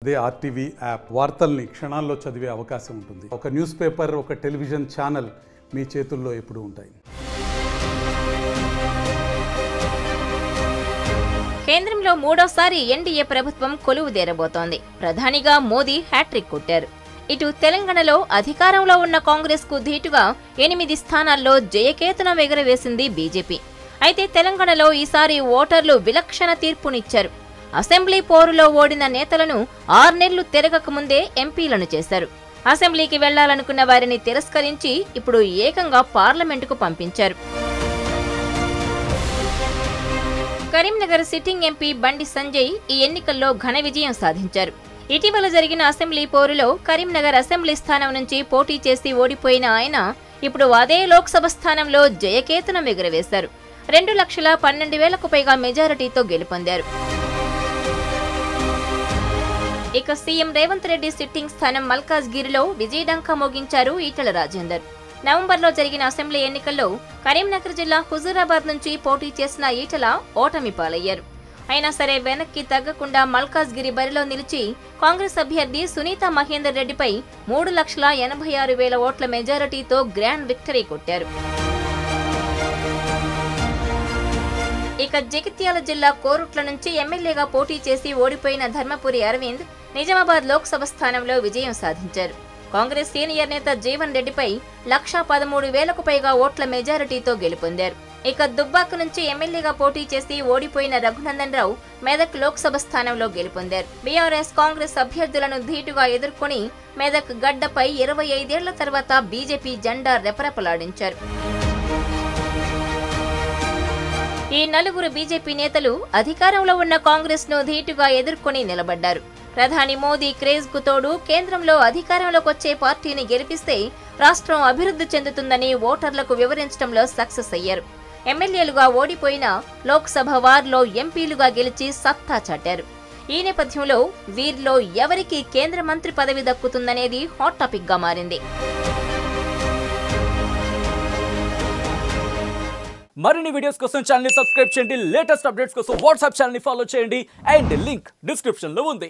అదే RTV app వార్తల్ని క్షణాల్లో చదివే అవకాశం ఉంటుంది. ఒక న్యూస్ పేపర్, ఒక టెలివిజన్ ఛానల్ మీ చేతుల్లో ఎప్పుడూ ఉంటాయి. కేంద్రంలో మూడోసారి ఎన్డీఏ ప్రభుత్వం కొలువుదేరబోతోంది. ప్రధానిగా మోదీ హ్యాట్రిక్ కొట్టారు. ఇటు తెలంగాణలో అధికారంలో ఉన్న కాంగ్రెస్ కు ధీటుగా 8 స్థానాల్లో జయకేతనం ఎగురవేసింది బీజేపీ. అయితే తెలంగాణలో ఈసారి ఓటర్లు విలక్షణ తీర్పునిచ్చారు. అసెంబ్లీ పోరులో ఓడిన నేతలను 6 నెలలు తిరగక ముందే ఎంపీలను చేశారు. అసెంబ్లీకి వెళ్లాలనుకున్న వారిని తిరస్కరించి ఇప్పుడు ఏకంగా పార్లమెంటుకు పంపించారు. కరీంనగర్ సిట్టింగ్ ఎంపీ బండి సంజయ్ ఈ ఎన్నికల్లో ఘన విజయం సాధించారు. ఇటీవల జరిగిన అసెంబ్లీ పోరులో కరీంనగర్ అసెంబ్లీ స్థానం నుంచి పోటీ చేసి ఓడిపోయిన ఆయన ఇప్పుడు అదే లోక్సభ స్థానంలో జయకేతనం ఎగురవేశారు. 2,12,000కు పైగా మెజారిటీతో గెలుపొందారు. ఇక సీఎం రేవంత్ రెడ్డి సిట్టింగ్ స్థానం మల్కాజ్గిరిలో విజయడంకా మోగించారు ఈటెల రాజేందర్. నవంబర్లో జరిగిన అసెంబ్లీ ఎన్నికల్లో కరీంనగర్ జిల్లా హుజూరాబాద్ నుంచి పోటీ చేసిన ఈటెల ఓటమి పాలయ్యారు. అయినా సరే వెనక్కి తగ్గకుండా మల్కాజ్గిరి బరిలో నిలిచి కాంగ్రెస్ అభ్యర్థి సునీతా మహేందర్ రెడ్డిపై 3,86,000 ఓట్ల మెజారిటీతో గ్రాండ్ విక్టరీ కొట్టారు. ఇక జగిత్యాల జిల్లా కోరుట్ల నుంచి ఎమ్మెల్యేగా పోటీ చేసి ఓడిపోయిన ధర్మపురి అరవింద్ నిజామాబాద్ లోక్సభ స్థానంలో విజయం సాధించారు. కాంగ్రెస్ సీనియర్ నేత జీవన్ రెడ్డిపై 1,13,000కు పైగా ఓట్ల మెజారిటీతో గెలుపొందారు. ఇక దుబ్బాక నుంచి ఎమ్మెల్యేగా పోటీ చేసి ఓడిపోయిన రఘునందన్ రావు మెదక్ లోక్సభ స్థానంలో గెలుపొందారు. బీఆర్ఎస్ కాంగ్రెస్ అభ్యర్థులను ధీటుగా ఎదుర్కొని మెదక్ గడ్డపై 25 ఏళ్ల తర్వాత బీజేపీ జెండా రెపరెపలాడించారు. ఈ నలుగురు బీజేపీ నేతలు అధికారంలో ఉన్న కాంగ్రెస్ ను ధీటుగా ఎదుర్కొని నిలబడ్డారు. ప్రధాని మోదీ క్రేజ్ కు తోడు కేంద్రంలో అధికారంలోకి వచ్చే పార్టీని గెలిపిస్తే రాష్ట్రం అభివృద్ధి చెందుతుందని ఓటర్లకు వివరించడంలో సక్సెస్ అయ్యారు. ఎమ్మెల్యేలుగా ఓడిపోయిన లోక్సభ వార్లో ఎంపీలుగా గెలిచి సత్తా చాటారు. ఈ నేపథ్యంలో వీరిలో ఎవరికి కేంద్ర మంత్రి పదవి దక్కుతుందనేది హాట్ టాపిక్ గా మారింది. మరిన్ని వీడియోస్ కోసం ఛానల్ ని సబ్స్క్రైబ్ చేయండి. లేటెస్ట్ అప్డేట్స్ కోసం వాట్సాప్ ఛానల్ ని ఫాలో చేయండి. అండ్ లింక్ డిస్క్రిప్షన్ లో ఉంది.